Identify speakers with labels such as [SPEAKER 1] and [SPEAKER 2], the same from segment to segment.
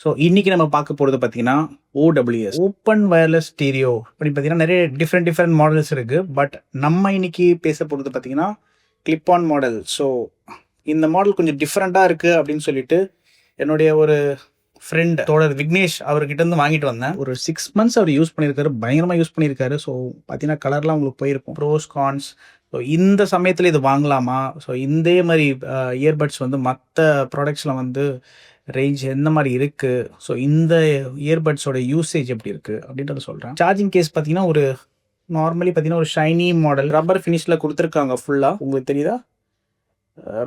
[SPEAKER 1] So இன்னைக்கு நம்ம பார்க்க போகிறது பார்த்தீங்கன்னா ஓடபிள்யூஎஸ் ஓப்பன் வயர்லெஸ் ஸ்டீரியோ அப்படி பார்த்தீங்கன்னா நிறைய டிஃப்ரெண்ட் மாடல்ஸ் இருக்குது. பட் நம்ம இன்னைக்கு பேச போகிறது பார்த்தீங்கன்னா கிளிப் ஆன் மாடல். ஸோ இந்த மாடல் கொஞ்சம் டிஃப்ரெண்ட்டாக இருக்குது அப்படின்னு சொல்லிட்டு என்னுடைய ஒரு ஃப்ரெண்ட் தோழர் விக்னேஷ் அவர்கிட்ட இருந்து வாங்கிட்டு வந்தேன். ஒரு 6 months அவர் யூஸ் பண்ணியிருக்காரு, பயங்கரமாக யூஸ் பண்ணியிருக்காரு. ஸோ பார்த்தீங்கன்னா கலர்லாம் உங்களுக்கு போயிருக்கும், ப்ரோஸ் கான்ஸ். ஸோ இந்த சமயத்தில் இது வாங்கலாமா, ஸோ இதே மாதிரி இயர்பட்ஸ் வந்து மற்ற ப்ராடக்ட்ஸில் வந்து ரேஞ்ச் எந்த மாதிரி இருக்குது, ஸோ இந்த இயர்பட்ஸோட யூசேஜ் எப்படி இருக்குது அப்படின்றத சொல்கிறேன். சார்ஜிங் கேஸ் பார்த்தீங்கன்னா ஒரு நார்மலி பார்த்தீங்கன்னா ஒரு ஷைனி மாடல் ரப்பர் ஃபினிஷில் கொடுத்துருக்காங்க ஃபுல்லாக. உங்களுக்கு தெரியுதா,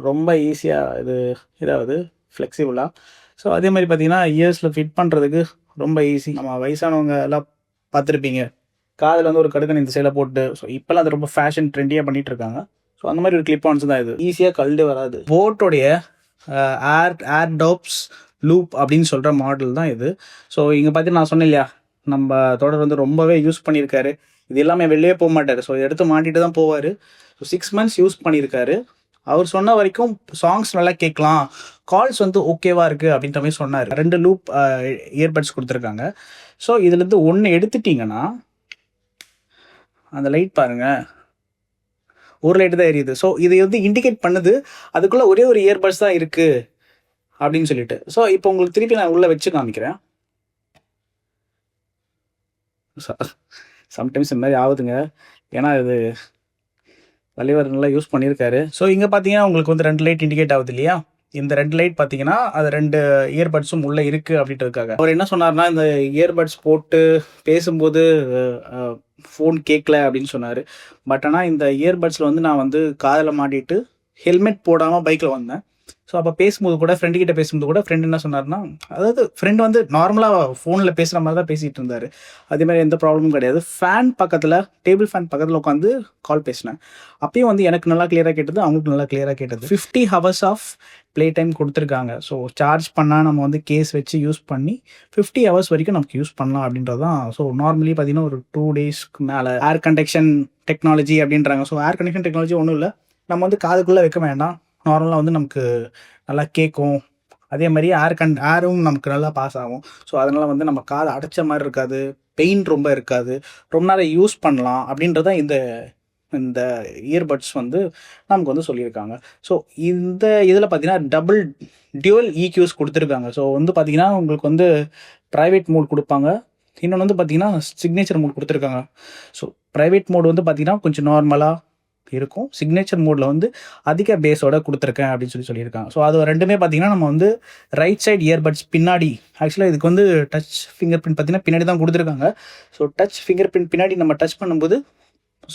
[SPEAKER 1] ரொம்ப ஈஸியாக இதாவது ஃப்ளெக்சிபிளாக. ஸோ அதே மாதிரி பார்த்தீங்கன்னா இயர்ஸில் ஃபிட் பண்ணுறதுக்கு ரொம்ப ஈஸி. நம்ம வயசானவங்க எல்லாம் பார்த்துருப்பீங்க, காதில் வந்து ஒரு கடுக்கன் இந்த சைடில் போட்டு. ஸோ இப்போல்லாம் அது ரொம்ப ஃபேஷன் ட்ரெண்டியாக பண்ணிகிட்டு இருக்காங்க. ஸோ அந்த மாதிரி ஒரு கிளிப் ஆன்ஸ் தான் இது, ஈஸியாக கழுடு வராது. போட்டோடைய ஏர் டாப்ஸ் லூப் அப்படின்னு சொல்கிற மாடல் தான் இது. ஸோ இங்கே பார்த்தீங்கன்னா நான் சொன்னேன் இல்லையா, நம்ம தொடர் வந்து ரொம்பவே யூஸ் பண்ணியிருக்காரு. இது எல்லாமே வெளியே போக மாட்டார், ஸோ எடுத்து மாட்டிட்டு தான் போவார். ஸோ 6 months யூஸ் பண்ணியிருக்காரு. அவர் சொன்ன வரைக்கும் சாங்ஸ் நல்லா கேட்கலாம், கால்ஸ் வந்து ஓகேவா இருக்குது அப்படின்ற மாதிரி சொன்னார். 2 லூப் இயர்பட்ஸ் கொடுத்துருக்காங்க. ஸோ இதுலேருந்து ஒன்று எடுத்துட்டிங்கன்னா அந்த லைட் பாருங்கள், ஒரு லைட்டு தான் எரியுது. ஸோ இது வந்து இண்டிகேட் பண்ணுது அதுக்குள்ளே ஒரே ஒரு இயர்பட்ஸ் தான் இருக்குது அப்படின்னு சொல்லிட்டு. ஸோ இப்போ உங்களுக்கு திருப்பி நான் உள்ளே வச்சு காமிக்கிறேன். சம்டைம்ஸ் இந்த மாதிரி ஆகுதுங்க, ஏன்னா இது தலைவர் நல்லா யூஸ் பண்ணியிருக்காரு. ஸோ இங்கே பார்த்தீங்கன்னா உங்களுக்கு வந்து 2 லைட் இண்டிகேட் ஆகுது இல்லையா, இந்த 2 லைட் பார்த்தீங்கன்னா அது 2 இயர்பட்ஸும் உள்ளே இருக்குது அப்படின்றதுக்காக. அவர் என்ன சொன்னார்னா, இந்த இயர்பட்ஸ் போட்டு பேசும்போது ஃபோன் கேட்கல அப்படின்னு சொன்னார். பட் ஆனால் இந்த இயர்பட்ஸில் வந்து நான் வந்து காதில் மாட்டிட்டு ஹெல்மெட் போடாமல் பைக்கில் வந்தேன். ஸோ அப்போ பேசும்போது கூட ஃப்ரெண்டுக்கிட்ட பேசும்போது கூட ஃப்ரெண்ட் என்ன சொன்னார்னா, அதாவது ஃப்ரெண்டு வந்து நார்மலாக ஃபோனில் பேசுகிற மாதிரி தான் பேசிகிட்டு இருந்தார். அதேமாதிரி எந்த ப்ராப்ளமும் கிடையாது. ஃபேன் பக்கத்தில், டேபிள் ஃபேன் பக்கத்தில் உட்காந்து கால் பேசினேன். அப்பயும் வந்து எனக்கு நல்லா கிளியராக கேட்டது, அவங்களுக்கு நல்லா கிளியராக கேட்டது. 50 hours ஆஃப் ப்ளே டைம் கொடுத்துருக்காங்க. ஸோ சார்ஜ் பண்ணால் நம்ம வந்து கேஸ் வச்சு யூஸ் பண்ணி 50 hours வரைக்கும் நமக்கு யூஸ் பண்ணலாம் அப்படின்றது தான். ஸோ நார்மலி பார்த்தீங்கன்னா ஒரு 2 daysக்கு மேலே ஏர் கண்டக்ஷன் டெக்னாலஜி அப்படின்றாங்க. ஸோ ஏர் கண்டக்ஷன் டெக்னாலஜி ஒன்றும் இல்லை, நம்ம வந்து காதுக்குள்ளே வைக்க வேண்டாம், நார்மலாக வந்து நமக்கு நல்லா கேட்கும். அதே மாதிரி ஏரும் நமக்கு நல்லா பாஸ் ஆகும். ஸோ அதனால் வந்து நம்ம காது அடைச்ச மாதிரி இருக்காது, பெயின் ரொம்ப இருக்காது, ரொம்ப நேரம் யூஸ் பண்ணலாம் அப்படின்றதான் இந்த இயர்பட்ஸ் வந்து நமக்கு வந்து சொல்லியிருக்காங்க. ஸோ இந்த இதில் பார்த்தீங்கன்னா டியூவல் EQs கொடுத்துருக்காங்க. ஸோ வந்து பார்த்தீங்கன்னா உங்களுக்கு வந்து ப்ரைவேட் மோட் கொடுப்பாங்க, இன்னொன்று வந்து பார்த்தீங்கன்னா சிக்னேச்சர் மோட் கொடுத்துருக்காங்க. ஸோ ப்ரைவேட் மோட் வந்து பார்த்தீங்கன்னா கொஞ்சம் நார்மலாக இருக்கும், சிக்னேச்சர் மோடில் வந்து அதிக பேஸோட கொடுத்துருக்கேன் அப்படின்னு சொல்லியிருக்காங்க. ஸோ அது ரெண்டுமே பார்த்தீங்கன்னா நம்ம வந்து ரைட் சைட் இயர்பட்ஸ் பின்னாடி, ஆக்சுவலாக இதுக்கு வந்து டச் ஃபிங்கர் பிரிண்ட் பார்த்தீங்கன்னா பின்னாடி தான் கொடுத்துருக்காங்க. ஸோ டச் ஃபிங்கர் பிரிண்ட் பின்னாடி நம்ம டச் பண்ணும்போது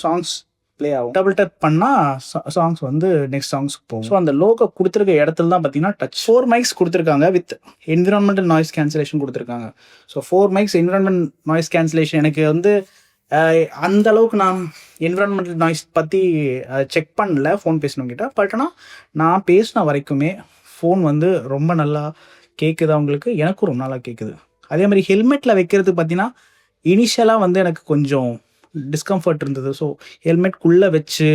[SPEAKER 1] சாங்ஸ் ப்ளே ஆகும், டபுள் டப் பண்ணால் சாங்ஸ் வந்து நெக்ஸ்ட் சாங்ஸ்க்கு போகும். ஸோ அந்த லோகோ கொடுத்துருக்க இடத்துல தான் பார்த்தீங்கன்னா டச். 4 mics கொடுத்துருக்காங்க வித் என்விரான்மெண்டல் நாய்ஸ் கேன்சலேஷன் கொடுத்துருக்காங்க. So 4 mics environment noise cancellation. எனக்கு வந்து அந்த அளவுக்கு நான் என்விரான்மெண்டல் நாய்ஸ் பற்றி செக் பண்ணல ஃபோன் பேசினவங்கிட்ட. பட் ஆனால் நான் பேசின வரைக்குமே ஃபோன் வந்து ரொம்ப நல்லா கேட்குது அவங்களுக்கு, எனக்கும் ரொம்ப நல்லா கேட்குது. அதே மாதிரி ஹெல்மெட்டில் வைக்கிறது பார்த்தீங்கன்னா இனிஷியலாக வந்து எனக்கு கொஞ்சம் டிஸ்கம்ஃபர்ட் இருந்தது. ஸோ ஹெல்மெட்குள்ளே வச்சு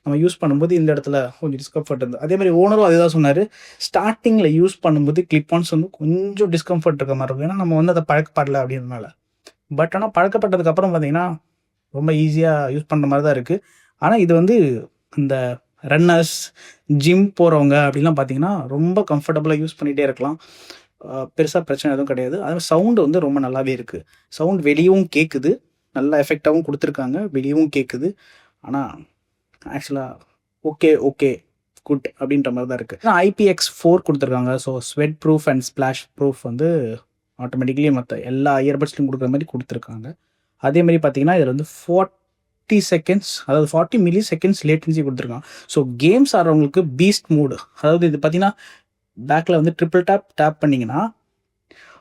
[SPEAKER 1] நம்ம யூஸ் பண்ணும்போது இந்த இடத்துல கொஞ்சம் டிஸ்கம்ஃபர்ட் இருந்தது. அதே மாதிரி ஓனரும் அதே தான் சொன்னார், ஸ்டார்டிங்கில் யூஸ் பண்ணும்போது கிளிப் ஆன்ஸ் வந்து கொஞ்சம் டிஸ்கம்ஃபர்ட் இருக்க மாதிரி இருக்கும், ஏன்னா நம்ம வந்து அதை பழக்கப்படலை அப்படின்றதுனால. பட் ஆனால் பழக்கப்பட்டதுக்கப்புறம் பார்த்தீங்கன்னா ரொம்ப ஈஸியாக யூஸ் பண்ணுற மாதிரி தான் இருக்குது. ஆனால் இது வந்து இந்த ரன்னர்ஸ், ஜிம் போகிறவங்க அப்படிலாம் பார்த்தீங்கன்னா ரொம்ப கம்ஃபர்டபுளாக யூஸ் பண்ணிகிட்டே இருக்கலாம், பெருசாக பிரச்சனை எதுவும் கிடையாது. அது சவுண்டு வந்து ரொம்ப நல்லாவே இருக்குது, சவுண்ட் வெளியவும் கேட்குது, நல்லா எஃபெக்டாகவும் கொடுத்துருக்காங்க, வெளியவும் கேட்குது. ஆனால் ஆக்சுவலாக ஓகே குட் அப்படின்ற மாதிரி தான் இருக்குது. IPX4 கொடுத்துருக்காங்க. So sweat proof and splash proof வந்து ஆட்டோமேட்டிக்லி மற்ற எல்லா இயர்பட்ஸ்லையும் கொடுக்குற மாதிரி கொடுத்துருக்காங்க. அதே மாதிரி பார்த்தீங்கன்னா இதில் வந்து 40 seconds, அதாவது 40 milliseconds லேட்டன்சி கொடுத்துருக்காங்க. ஸோ கேம்ஸ் ஆடுறவங்களுக்கு பீஸ்ட் மோடு, அதாவது இது பார்த்தீங்கன்னா பேக்கில் வந்து ட்ரிபிள் டேப் பண்ணிங்கன்னா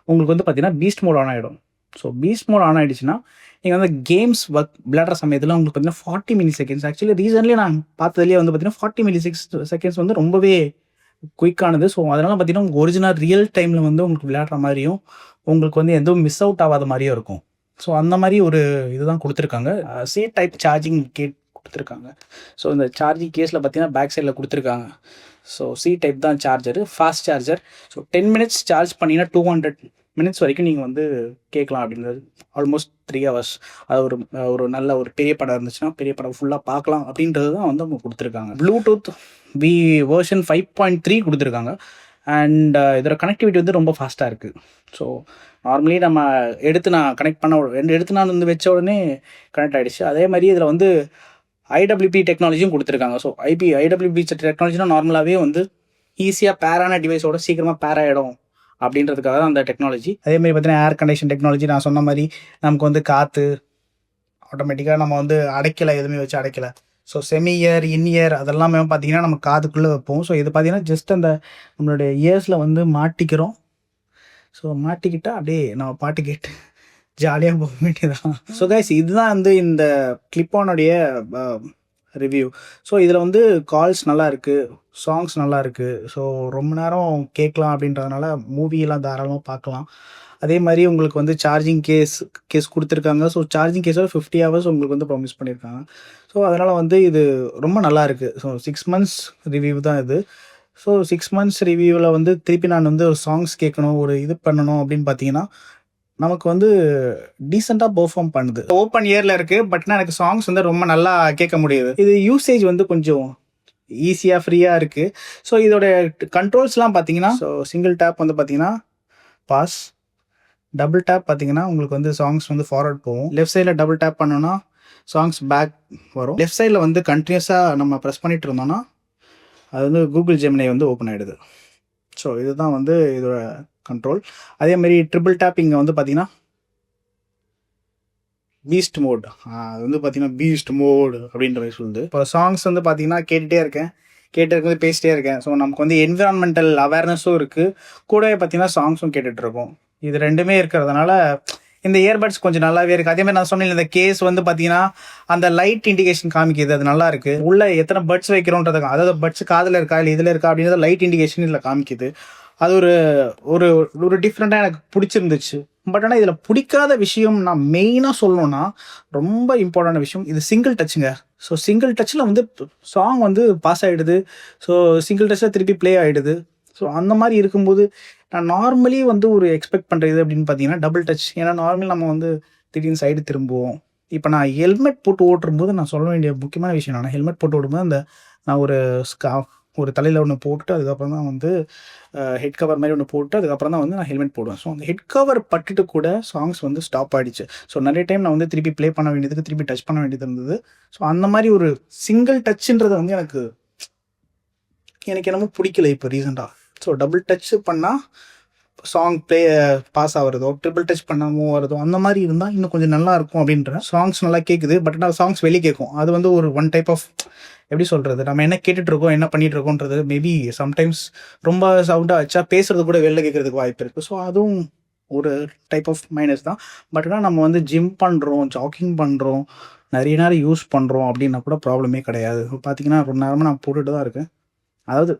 [SPEAKER 1] உங்களுக்கு வந்து பார்த்தீங்கன்னா பீஸ்ட் மோட் ஆன் ஆகிடும். ஸோ பீஸ்ட் மோட் ஆன் ஆகிடுச்சுன்னா நீங்கள் வந்து கேம்ஸ் விளையாடுற சமயத்தில் உங்களுக்கு பார்த்தீங்கன்னா 40 milliseconds. ஆக்சுவலி ரீசன்ட்லி நான் பார்த்ததுலேயே வந்து பார்த்தீங்கன்னா 40 milliseconds வந்து ரொம்பவே குயிக்கானது. ஸோ அதனால் பார்த்தீங்கன்னா உங்களுக்கு ஒரிஜினல் ரியல் டைமில் வந்து உங்களுக்கு விளையாடுற மாதிரியும் உங்களுக்கு வந்து எதுவும் மிஸ் அவுட் ஆகாத மாதிரியும் இருக்கும். ஸோ அந்த மாதிரி ஒரு இதுதான் கொடுத்துருக்காங்க. C டைப் சார்ஜிங் கேட் கொடுத்துருக்காங்க. ஸோ இந்த சார்ஜிங் கேஸில் பார்த்தீங்கன்னா பேக் சைடில் கொடுத்துருக்காங்க. ஸோ சி டைப் தான் charger, fast charger. So 10 minutes charge பண்ணிங்கன்னா 200 மினிட்ஸ் வரைக்கும் நீங்கள் வந்து கேட்கலாம் அப்படின்றது. Almost 3 hours. அது ஒரு ஒரு நல்ல ஒரு பெரிய படம் இருந்துச்சுன்னா பெரிய படம் ஃபுல்லாக பார்க்கலாம் அப்படின்றது தான் வந்து அவங்க கொடுத்துருக்காங்க. ப்ளூடூத் வெர்ஷன் 5.3 கொடுத்துருக்காங்க. அண்ட் இதோட கனெக்டிவிட்டி வந்து ரொம்ப ஃபாஸ்ட்டாக இருக்குது. ஸோ நார்மலி நம்ம நான் கனெக்ட் பண்ண எடுத்து நான் வந்து வச்ச உடனே கனெக்ட் ஆகிடுச்சு. அதே மாதிரி இதில் வந்து ஐடபிள்யூபி டெக்னாலஜியும் கொடுத்துருக்காங்க. ஸோ ஐடபிள்யூபி டெக்னாலஜினா நார்மலாகவே வந்து ஈஸியாக பேரான டிவைஸோட சீக்கிரமாக பேர் ஆகிடும் அப்படின்றதுக்காக தான் அந்த டெக்னாலஜி. அதேமாதிரி பார்த்தீங்கன்னா ஏர் கண்டிஷன் டெக்னாலஜி. நான் சொன்ன மாதிரி நமக்கு வந்து காற்று ஆட்டோமேட்டிக்காக நம்ம வந்து அடைக்கலை, எதுவுமே வச்சு அடைக்கலை. So semi year, in year அதெல்லாமே பார்த்தீங்கன்னா நம்ம காதுக்குள்ளே வைப்போம். ஸோ இது பார்த்தீங்கன்னா ஜஸ்ட் அந்த நம்மளுடைய இயர்ஸில் வந்து மாட்டிக்கிறோம். ஸோ மாட்டிக்கிட்டால் அப்படியே நம்ம பாட்டு கேட்டு ஜாலியாக போக வேண்டியதான். ஸோ கைஸ், இதுதான் வந்து இந்த கிளிப்பானுடைய ரிவ்யூ. ஸோ இதில் வந்து கால்ஸ் நல்லா இருக்குது, சாங்ஸ் நல்லா இருக்குது. ஸோ ரொம்ப நேரம் கேட்கலாம் அப்படின்றதுனால மூவியெல்லாம் தாராளமாக பார்க்கலாம். அதே மாதிரி உங்களுக்கு வந்து சார்ஜிங் கேஸ் கொடுத்துருக்காங்க. ஸோ சார்ஜிங் கேஸோட 50 ஹவர்ஸ் உங்களுக்கு வந்து ப்ராமிஸ் பண்ணியிருக்காங்க. ஸோ அதனால் வந்து இது ரொம்ப நல்லா இருக்குது. ஸோ 6 மந்த்ஸ் ரிவ்யூ தான் இது. ஸோ 6 மந்த்ஸ் ரிவ்யூவில் வந்து திருப்பி நான் வந்து ஒரு சாங்ஸ் கேட்கணும், ஒரு இது பண்ணணும் அப்படின்னு பார்த்தீங்கன்னா நமக்கு வந்து டீசெண்டாக பெர்ஃபார்ம் பண்ணுது. ஓப்பன் இயரில் இருக்குது, பட்னா எனக்கு சாங்ஸ் வந்து ரொம்ப நல்லா கேட்க முடியுது. இது யூசேஜ் வந்து கொஞ்சம் ஈஸியாக ஃப்ரீயாக இருக்குது. ஸோ இதோட கண்ட்ரோல்ஸ்லாம் பார்த்தீங்கன்னா, ஸோ சிங்கிள் டேப் வந்து பார்த்தீங்கன்னா பாஸ், டபுள் டேப் பார்த்தீங்கன்னா உங்களுக்கு வந்து சாங்ஸ் வந்து ஃபார்வர்ட் போகும். லெஃப்ட் சைடில் டபுள் டேப் பண்ணோன்னா சாங்ஸ் பேக் வரும். லெஃப்ட் சைடில் வந்து கண்டினியூஸாக நம்ம ப்ரெஸ் பண்ணிட்டு இருந்தோம்னா அது வந்து கூகுள் ஜெமினி வந்து ஓப்பன் ஆகிடுது. ஸோ இதுதான் வந்து இதோட கண்ட்ரோல். அதேமாதிரி ட்ரிபிள் டேப் இங்கே வந்து பார்த்தீங்கன்னா பீஸ்ட் மோட், அது வந்து பார்த்தீங்கன்னா பீஸ்ட் மோடு அப்படின்ற மாதிரி சொல்லுது. இப்போ சாங்ஸ் வந்து பார்த்தீங்கன்னா கேட்டுகிட்டே இருக்கும்போது பேசிட்டே இருக்கேன். ஸோ நமக்கு வந்து என்விரான்மெண்டல் அவேர்னஸும் இருக்குது, கூடவே பார்த்தீங்கன்னா சாங்ஸும் கேட்டுட்ருக்கோம். இது ரெண்டுமே இருக்கிறதுனால இந்த இயர்பட்ஸ் கொஞ்சம் நல்லாவே இருக்குது. அதேமாதிரி நான் சொன்னேன், இந்த கேஸ் வந்து பார்த்தீங்கன்னா அந்த லைட் இண்டிகேஷன் காமிக்குது, அது நல்லா இருக்குது. உள்ள எத்தனை பட்ஸ் வைக்கிறோன்றது, அதாவது பட்ஸ் காதில் இருக்கா இல்லை இதில் இருக்கா அப்படின்றத லைட் இண்டிகேஷன் இதில் காமிக்குது. அது ஒரு ஒரு ஒரு டிஃப்ரெண்ட்டாக எனக்கு பிடிச்சிருந்துச்சு. பட் ஆனால் இதில் பிடிக்காத விஷயம் நான் மெயினாக சொல்லணும்னா, ரொம்ப இம்பார்ட்டண்டான விஷயம், இது சிங்கிள் டச்சுங்க. ஸோ சிங்கிள் டச்சில் வந்து சாங் வந்து பாஸ் ஆகிடுது. ஸோ சிங்கிள் டச்சில் திருப்பி ப்ளே ஆகிடுது. ஸோ அந்த மாதிரி இருக்கும்போது நான் நார்மலி வந்து ஒரு எக்ஸ்பெக்ட் பண்ணுறது அப்படின்னு பார்த்தீங்கன்னா டபுள் டச். ஏன்னா நார்மலி நம்ம வந்து திடீர்னு சைடு திரும்புவோம். இப்போ நான் ஹெல்மெட் போட்டு ஓட்டும்போது நான் சொல்ல வேண்டிய முக்கியமான விஷயம் என்னன்னா, ஹெல்மெட் போட்டு ஓடும்போது அந்த நான் ஒரு தலையில் ஒன்று போட்டு அதுக்கப்புறம் தான் வந்து ஹெட் கவர் மாதிரி ஒன்று போட்டு அதுக்கப்புறம் தான் வந்து நான் ஹெல்மெட் போடுவேன். ஸோ அந்த ஹெட் கவர் பட்டுட்டு கூட சாங்ஸ் வந்து ஸ்டாப் ஆகிடுச்சு. ஸோ நிறைய டைம் நான் வந்து திருப்பி ப்ளே பண்ண வேண்டியதுக்கு திருப்பி டச் பண்ண வேண்டியது இருந்தது. ஸோ அந்த மாதிரி ஒரு சிங்கிள் டச்சுன்றது வந்து எனக்கு என்னமோ பிடிக்கல இப்போ ரீசெண்டாக. ஸோ டபுள் டச் பண்ணால் சாங் பாஸ் ஆகிறதோ, ட்ரிபிள் டச் பண்ணால் மூவ் ஆகிறதோ அந்த மாதிரி இருந்தால் இன்னும் கொஞ்சம் நல்லா இருக்கும் அப்படின்ற. சாங்ஸ் நல்லா கேட்குது, பட் நான் சாங்ஸ் வெளியே கேட்கும். அது வந்து ஒரு ஒன் டைப் ஆஃப் எப்படி சொல்கிறது, நம்ம என்ன கேட்டுட்ருக்கோம் என்ன பண்ணிகிட்ருக்கோன்றது மேபி சம்டைம்ஸ் ரொம்ப சவுண்டாக வச்சா பேசுகிறது கூட வெளில கேட்குறதுக்கு வாய்ப்பு இருக்குது. ஸோ அதுவும் ஒரு டைப் ஆஃப் மைனஸ் தான். பட் ஆனால் நம்ம வந்து ஜிம் பண்ணுறோம், ஜாக்கிங் பண்ணுறோம், நிறைய நேரம் யூஸ் பண்ணுறோம் அப்படின்னா கூட ப்ராப்ளமே கிடையாது. பார்த்தீங்கன்னா ரொம்ப நேரமாக நான் போட்டுகிட்டு தான் இருக்கேன். அதாவது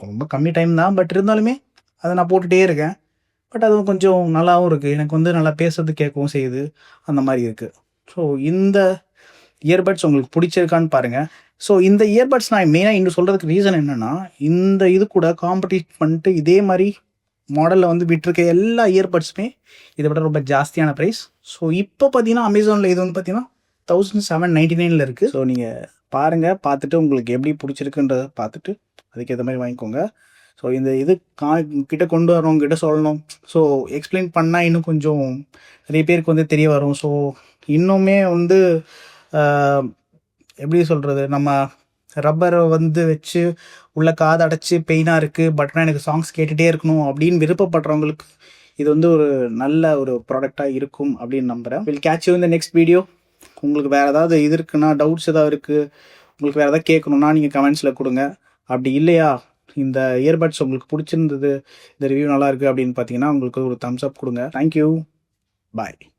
[SPEAKER 1] ரொம்ப கம்மி டைம் தான், பட் இருந்தாலுமே அதை நான் போட்டுகிட்டே இருக்கேன். பட் அதுவும் கொஞ்சம் நல்லாவும் இருக்குது. எனக்கு வந்து நல்லா பேசுறது கேட்கவும் செய்யுது, அந்த மாதிரி இருக்குது. ஸோ இந்த இயர்பட்ஸ் உங்களுக்கு பிடிச்சிருக்கான்னு பாருங்கள். ஸோ இந்த இயர்பட்ஸ் நான் மெயினாக இன்னும் சொல்கிறதுக்கு ரீசன் என்னென்னா, இந்த இது கூட காம்படிட் பண்ணிட்டு இதே மாதிரி மாடலில் வந்து விட்டுருக்க எல்லா இயர்பட்ஸுமே இதை விட ரொம்ப ஜாஸ்தியான ப்ரைஸ். ஸோ இப்போ பார்த்தீங்கன்னா அமேசானில் இது வந்து பார்த்தீங்கன்னா 1799 இருக்குது. ஸோ நீங்கள் பாருங்கள், பார்த்துட்டு உங்களுக்கு எப்படி பிடிச்சிருக்குன்றதை பார்த்துட்டு அதுக்கேற்ற மாதிரி வாங்கிக்கோங்க. ஸோ இந்த இது கிட்ட கொண்டு வரவங்க கிட்ட சொல்லணும். ஸோ எக்ஸ்பிளைன் பண்ணால் இன்னும் கொஞ்சம் நிறைய பேருக்கு வந்து தெரிய வரும். ஸோ இன்னுமே வந்து எப்படி சொல்கிறது, நம்ம ரப்பரை வந்து வச்சு உள்ள காது அடைச்சி பெயினாக இருக்குது, பட் ஆனால் எனக்கு சாங்ஸ் கேட்டுகிட்டே இருக்கணும் அப்படின்னு விருப்பப்படுறவங்களுக்கு இது வந்து ஒரு நல்ல ஒரு ப்ராடக்டாக இருக்கும் அப்படின்னு நம்புகிறேன். Will catch you in the next video. உங்களுக்கு வேறு ஏதாவது இது இருக்குன்னா, டவுட்ஸ் ஏதாவது இருக்குது, உங்களுக்கு வேறு ஏதாவது கேட்கணுன்னா நீங்கள் கமெண்ட்ஸில் கொடுங்க. அப்படி இல்லையா, இந்த இயர்பட்ஸ் உங்களுக்கு பிடிச்சிருந்தது, இந்த ரிவ்யூ நல்லாயிருக்கு அப்படின்னு பார்த்தீங்கன்னா உங்களுக்கு ஒரு தம்ஸ் அப் கொடுங்க. தேங்க்யூ, பாய்.